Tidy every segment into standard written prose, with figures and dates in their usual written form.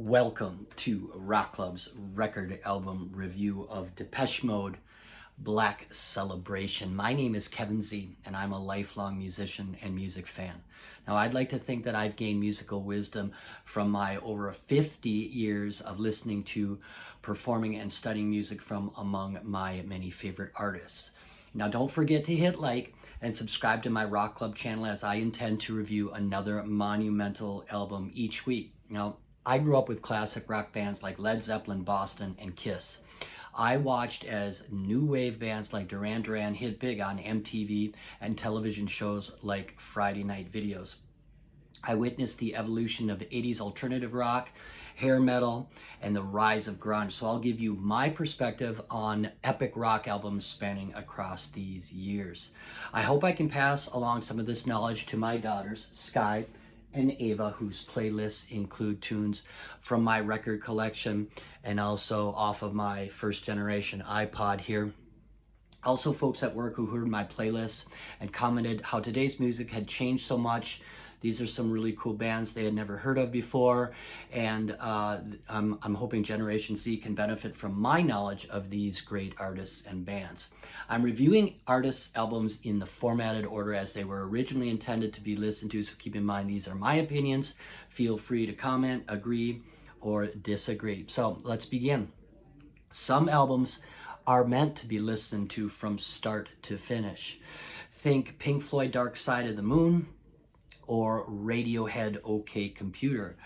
Welcome to Rock Club's record album review of Depeche Mode, Black Celebration. My name is Kevin Z, and I'm a lifelong musician and music fan. Now, I'd like to think that I've gained musical wisdom from my over 50 years of listening to, performing, and studying music from among my many favorite artists. Now, don't forget to hit like and subscribe to my Rock Club channel, as I intend to review another monumental album each week. Now, I grew up with classic rock bands like Led Zeppelin, Boston, and Kiss. I watched as new wave bands like Duran Duran hit big on MTV and television shows like Friday Night Videos. I witnessed the evolution of 80s alternative rock, hair metal, and the rise of grunge. So I'll give you my perspective on epic rock albums spanning across these years. I hope I can pass along some of this knowledge to my daughters, Sky and Ava, whose playlists include tunes from my record collection and also off of my first generation iPod here. Also, folks at work who heard my playlists and commented how today's music had changed so much. These are some really cool bands they had never heard of before, and I'm hoping Generation Z can benefit from my knowledge of these great artists and bands. I'm reviewing artists' albums in the formatted order as they were originally intended to be listened to, so keep in mind these are my opinions. Feel free to comment, agree, or disagree. So let's begin. Some albums are meant to be listened to from start to finish. Think Pink Floyd Dark Side of the Moon, or Radiohead OK Computer.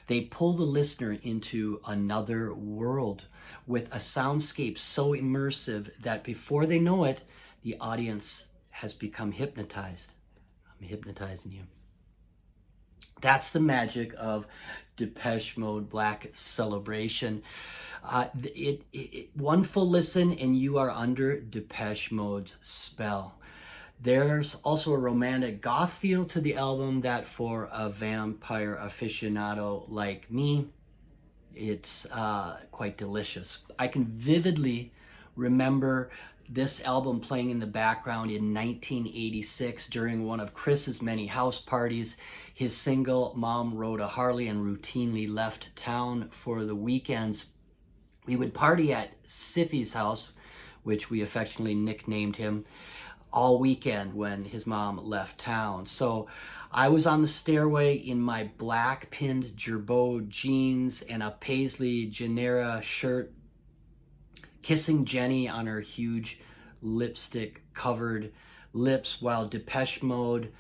They pull the listener into another world with a soundscape so immersive that before they know it, the audience has become hypnotized. I'm hypnotizing you. That's the magic of Depeche Mode Black Celebration. One full listen and you are under Depeche Mode's spell. There's also a romantic goth feel to the album that for a vampire aficionado like me, it's quite delicious. I can vividly remember this album playing in the background in 1986 during one of Chris's many house parties. His single mom rode a Harley and routinely left town for the weekends. We would party at Siffy's house, which we affectionately nicknamed him, all weekend when his mom left town. So I was on the stairway in my black pinned Gerbeau jeans and a Paisley Genera shirt, kissing Jenny on her huge lipstick covered lips while Depeche Mode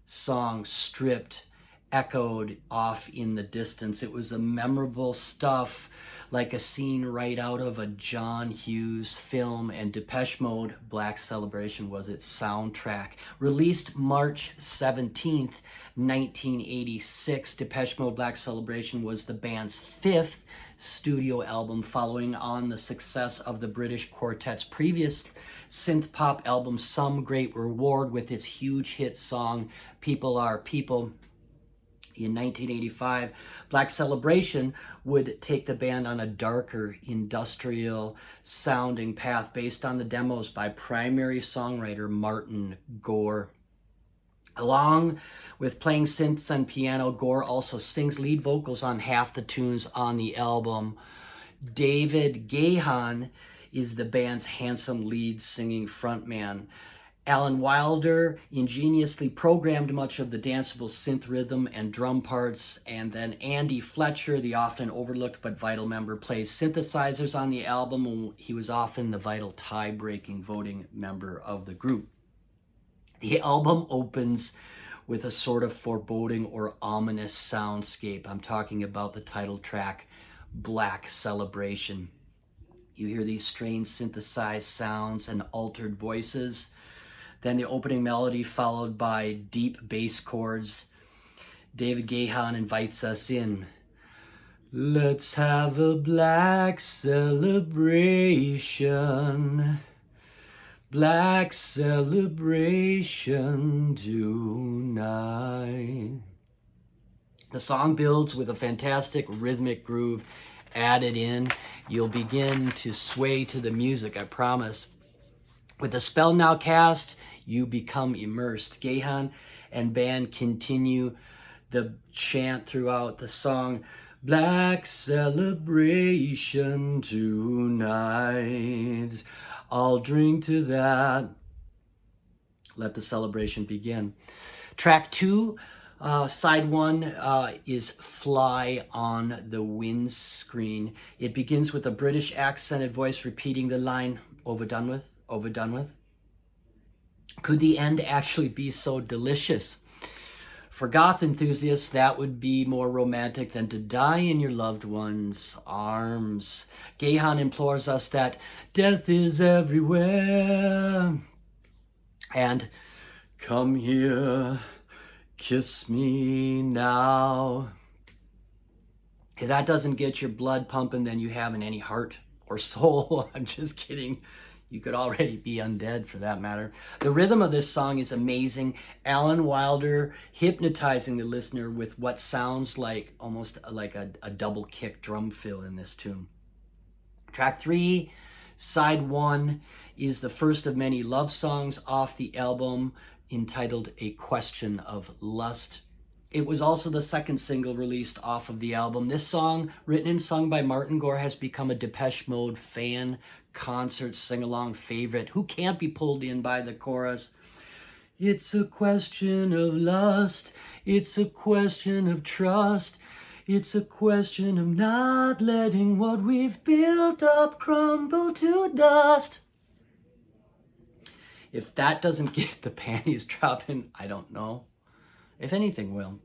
song Stripped echoed off in the distance. It was a memorable stuff, like a scene right out of a John Hughes film, and Depeche Mode Black Celebration was its soundtrack. Released March 17th, 1986, Depeche Mode Black Celebration was the band's fifth studio album, following on the success of the British quartet's previous synth-pop album Some Great Reward with its huge hit song People Are People. In 1985, Black Celebration would take the band on a darker, industrial-sounding path based on the demos by primary songwriter Martin Gore. Along with playing synths and piano, Gore also sings lead vocals on half the tunes on the album. David Gahan is the band's handsome lead singing frontman. Alan Wilder ingeniously programmed much of the danceable synth rhythm and drum parts, and then Andy Fletcher, the often overlooked but vital member, plays synthesizers on the album, and he was often the vital tie-breaking voting member of the group. The album opens with a sort of foreboding or ominous soundscape. I'm talking about the title track, Black Celebration. You hear these strange synthesized sounds and altered voices. Then the opening melody followed by deep bass chords. David Gahan invites us in. Let's have a black celebration. Black celebration tonight. The song builds with a fantastic rhythmic groove added in. You'll begin to sway to the music, I promise. With the spell now cast, you become immersed. Gahan and band continue the chant throughout the song. Black celebration tonight. I'll drink to that. Let the celebration begin. Track 2, side 1 is Fly on the Windscreen. It begins with a British accented voice repeating the line, overdone with, overdone with. Could the end actually be so delicious? For goth enthusiasts, that would be more romantic than to die in your loved one's arms. Gahan implores us that death is everywhere. And come here, kiss me now. If that doesn't get your blood pumping, then you haven't any heart or soul. I'm just kidding. You could already be undead for that matter. The rhythm of this song is amazing. Alan Wilder hypnotizing the listener with what sounds like almost like a double kick drum fill in this tune. Track 3, side 1, is the first of many love songs off the album entitled A Question of Lust. It was also the second single released off of the album. This song, written and sung by Martin Gore, has become a Depeche Mode fan concert sing-along favorite. Who can't be pulled in by the chorus? It's a question of lust. It's a question of trust. It's a question of not letting what we've built up crumble to dust. If that doesn't get the panties dropping, I don't know if anything will.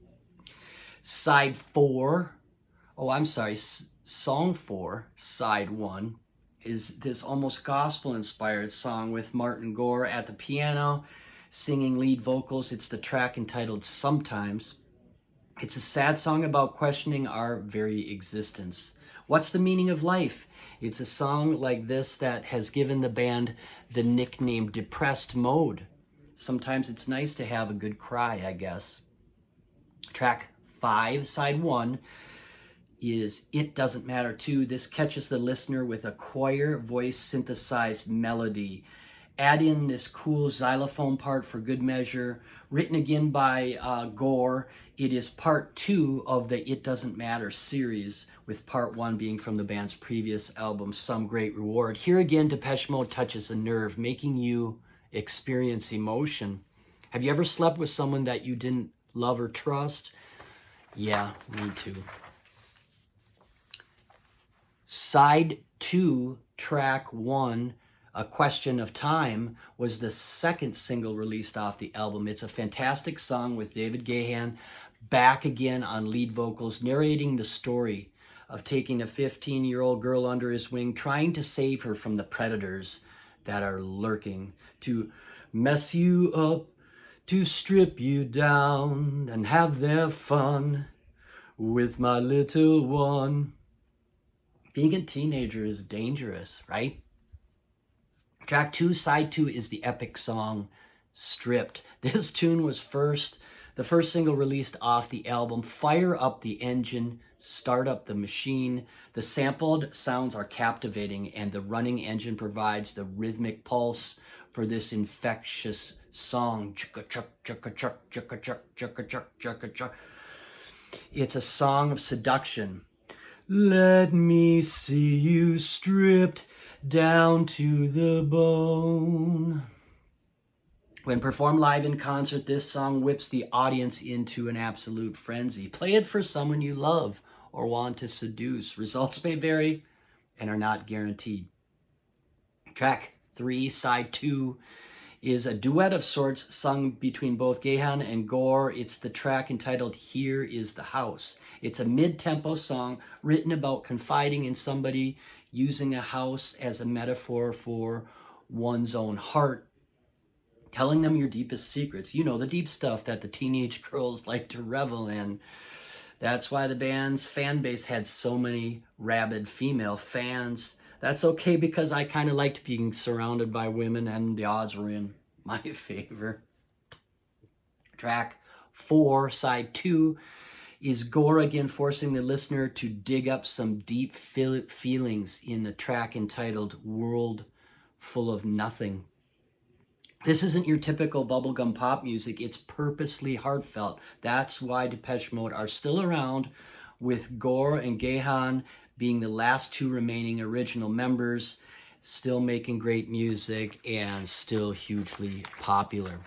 Side 4, song 4, side 1, is this almost gospel-inspired song with Martin Gore at the piano, singing lead vocals. It's the track entitled Sometimes. It's a sad song about questioning our very existence. What's the meaning of life? It's a song like this that has given the band the nickname Depressed Mode. Sometimes it's nice to have a good cry, I guess. Track 5, side 1, is It Doesn't Matter Too. This catches the listener with a choir voice synthesized melody. Add in this cool xylophone part for good measure. Written again by Gore, it is part 2 of the It Doesn't Matter series, with part 1 being from the band's previous album, Some Great Reward. Here again, Depeche Mode touches a nerve, making you experience emotion. Have you ever slept with someone that you didn't love or trust? Yeah, me too. Side 2, track 1, A Question of Time, was the second single released off the album. It's a fantastic song with David Gahan back again on lead vocals, narrating the story of taking a 15-year-old girl under his wing, trying to save her from the predators that are lurking to mess you up, to strip you down and have their fun with my little one. Being a teenager is dangerous, right? Track 2, side 2, is the epic song Stripped. This tune was the first single released off the album. Fire up the engine, start up the machine. The sampled sounds are captivating, and the running engine provides the rhythmic pulse for this infectious song. It's a song of seduction. Let me see you stripped down to the bone. When performed live in concert, this song whips the audience into an absolute frenzy. Play it for someone you love or want to seduce. Results may vary and are not guaranteed. Track 3, side 2, is a duet of sorts sung between both Gahan and Gore. It's the track entitled Here Is the House. It's a mid-tempo song written about confiding in somebody, using a house as a metaphor for one's own heart, telling them your deepest secrets. You know, the deep stuff that the teenage girls like to revel in. That's why the band's fan base had so many rabid female fans. That's okay, because I kind of liked being surrounded by women, and the odds were in my favor. Track 4, side 2, is Gore again forcing the listener to dig up some deep feelings in the track entitled World Full of Nothing. This isn't your typical bubblegum pop music. It's purposely heartfelt. That's why Depeche Mode are still around with Gore and Gahan being the last two remaining original members, still making great music and still hugely popular.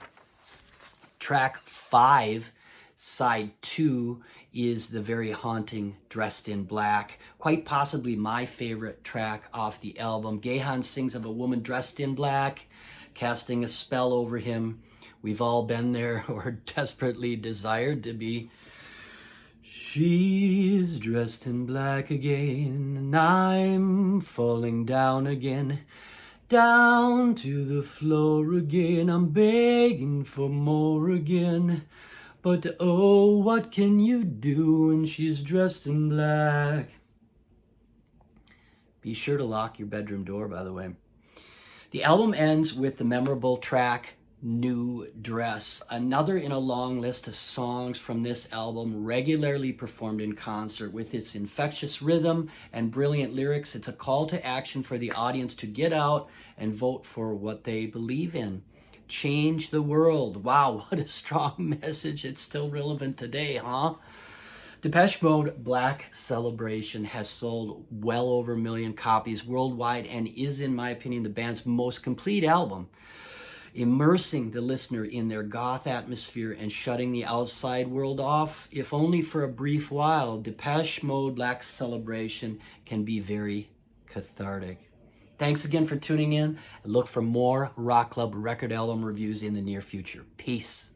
Track 5, side 2, is the very haunting Dressed in Black, quite possibly my favorite track off the album. Gahan sings of a woman dressed in black, casting a spell over him. We've all been there or desperately desired to be. She's dressed in black again, and I'm falling down again, down to the floor again. I'm begging for more again, but oh, what can you do when she's dressed in black? Be sure to lock your bedroom door, by the way. The album ends with the memorable track, New Dress, another in a long list of songs from this album, regularly performed in concert. With its infectious rhythm and brilliant lyrics, it's a call to action for the audience to get out and vote for what they believe in. Change the world. Wow, what a strong message. It's still relevant today, huh? Depeche Mode Black Celebration has sold well over 1 million copies worldwide and is, in my opinion, the band's most complete album, immersing the listener in their goth atmosphere and shutting the outside world off, if only for a brief while. Depeche Mode Black Celebration can be very cathartic. Thanks again for tuning in. Look for more Rokk Club record album reviews in the near future. Peace.